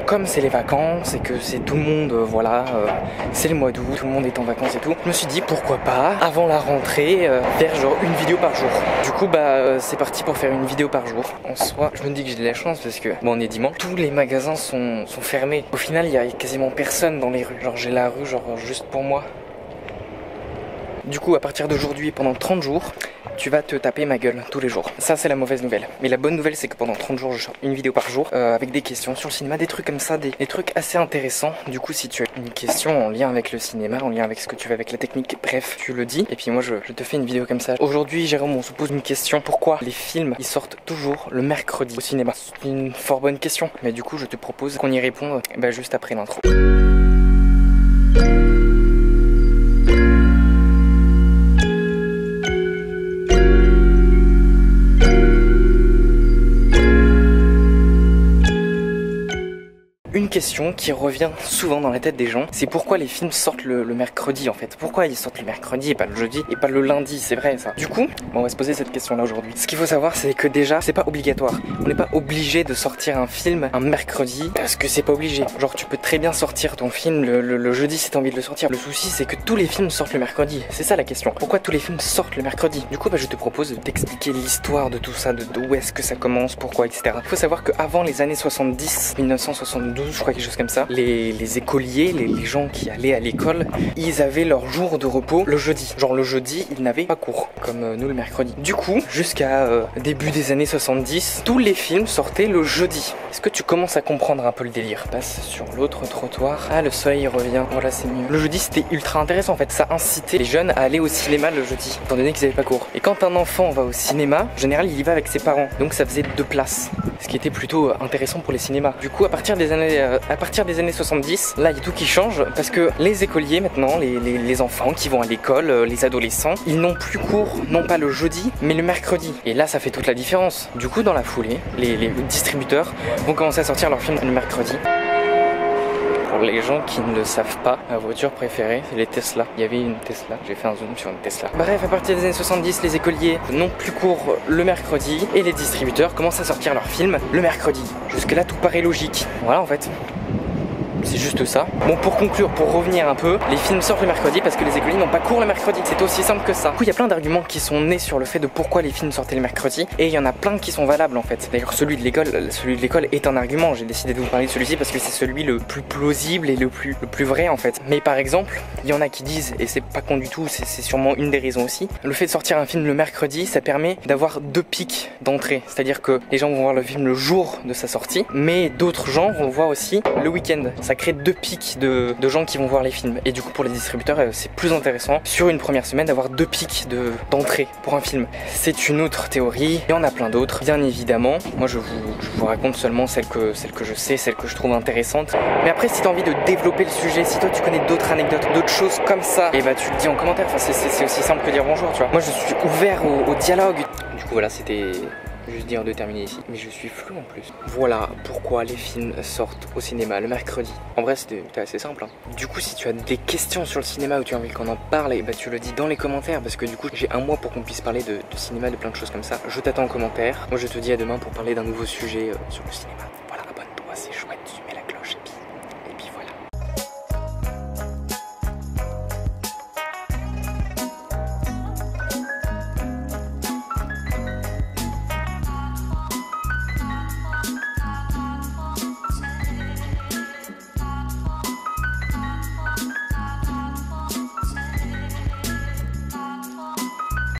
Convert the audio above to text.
comme c'est les vacances et que c'est tout le monde, c'est le mois d'août, tout le monde est en vacances et tout, je me suis dit pourquoi pas, avant la rentrée, faire genre une vidéo par jour. Du coup, c'est parti pour faire une vidéo par jour. En soi, je me dis que j'ai de la chance parce que, on est dimanche, tous les magasins sont fermés. Au final, il y a quasiment personne dans les rues. Genre, j'ai la rue, juste pour moi. Du coup, à partir d'aujourd'hui, pendant 30 jours, tu vas te taper ma gueule tous les jours. Ça, c'est la mauvaise nouvelle. Mais la bonne nouvelle, c'est que pendant 30 jours, je sors une vidéo par jour avec des questions sur le cinéma, des trucs comme ça, des trucs assez intéressants. Du coup, si tu as une question en lien avec le cinéma, en lien avec ce que tu fais avec la technique, bref, tu le dis. Et puis moi, je te fais une vidéo comme ça. Aujourd'hui, Jérôme, on se pose une question. Pourquoi les films, ils sortent toujours le mercredi au cinéma? C'est une fort bonne question. Mais du coup, je te propose qu'on y réponde juste après l'intro. Une question qui revient souvent dans la tête des gens, c'est pourquoi les films sortent le mercredi en fait. Pourquoi ils sortent le mercredi et pas le jeudi et pas le lundi, c'est vrai ça. Du coup, on va se poser cette question là aujourd'hui. Ce qu'il faut savoir, c'est que déjà, c'est pas obligatoire. On n'est pas obligé de sortir un film un mercredi parce que c'est pas obligé. Genre tu peux très bien sortir ton film le jeudi si t'as envie de le sortir. Le souci c'est que tous les films sortent le mercredi. C'est ça la question. Pourquoi tous les films sortent le mercredi? Du coup, je te propose de t'expliquer l'histoire de tout ça, d'où est-ce que ça commence, pourquoi, etc. Il faut savoir qu'avant les années 70, 1972, je crois quelque chose comme ça, les écoliers, les gens qui allaient à l'école, ils avaient leur jour de repos le jeudi. Genre le jeudi, ils n'avaient pas cours, comme nous le mercredi. Du coup, jusqu'à début des années 70, tous les films sortaient le jeudi. Est-ce que tu commences à comprendre un peu le délire? Passe sur l'autre trottoir. Ah, le soleil revient. Voilà, c'est mieux. Le jeudi, c'était ultra intéressant en fait. Ça incitait les jeunes à aller au cinéma le jeudi, étant donné qu'ils n'avaient pas cours. Et quand un enfant va au cinéma, en général, il y va avec ses parents. Donc ça faisait 2 places. Ce qui était plutôt intéressant pour les cinémas. Du coup, à partir des années 70, là, il y a tout qui change parce que les écoliers maintenant, les enfants qui vont à l'école, les adolescents, ils n'ont plus cours, non pas le jeudi, mais le mercredi. Et là, ça fait toute la différence. Du coup, dans la foulée, les distributeurs vont commencer à sortir leurs films le mercredi. Pour les gens qui ne le savent pas, ma voiture préférée, c'est les Tesla. Il y avait une Tesla, j'ai fait un zoom sur une Tesla. Bref, à partir des années 70, les écoliers n'ont plus cours le mercredi et les distributeurs commencent à sortir leurs films le mercredi. Jusque là, tout paraît logique. Voilà, en fait. C'est juste ça. Bon, pour conclure, pour revenir un peu, les films sortent le mercredi parce que les écoliers n'ont pas cours le mercredi. C'est aussi simple que ça. Du coup, il y a plein d'arguments qui sont nés sur le fait de pourquoi les films sortaient le mercredi. Et il y en a plein qui sont valables en fait. D'ailleurs, celui de l'école est un argument. J'ai décidé de vous parler de celui-ci parce que c'est celui le plus plausible et le plus vrai en fait. Mais par exemple, il y en a qui disent, et c'est pas con du tout, c'est sûrement une des raisons aussi, le fait de sortir un film le mercredi, ça permet d'avoir 2 pics d'entrée. C'est-à-dire que les gens vont voir le film le jour de sa sortie, mais d'autres gens vont le voir aussi le week-end. Ça crée 2 pics de gens qui vont voir les films. Et du coup, pour les distributeurs, c'est plus intéressant sur une première semaine d'avoir 2 pics d'entrée pour un film. C'est une autre théorie. Il y en a plein d'autres, bien évidemment. Moi, je vous raconte seulement celle que je sais, celle que je trouve intéressante. Mais après, si tu as envie de développer le sujet, si toi tu connais d'autres anecdotes, d'autres choses comme ça, et tu le dis en commentaire. Enfin, c'est aussi simple que dire bonjour, tu vois. Moi, je suis ouvert au dialogue. Du coup, voilà, c'était juste dire de terminer ici, mais je suis flou en plus. Voilà pourquoi les films sortent au cinéma le mercredi. En vrai, c'était assez simple, hein. Du coup, si tu as des questions sur le cinéma ou tu as envie qu'on en parle, tu le dis dans les commentaires parce que du coup, j'ai un mois pour qu'on puisse parler de cinéma, de plein de choses comme ça. Je t'attends en commentaire. Moi, je te dis à demain pour parler d'un nouveau sujet sur le cinéma.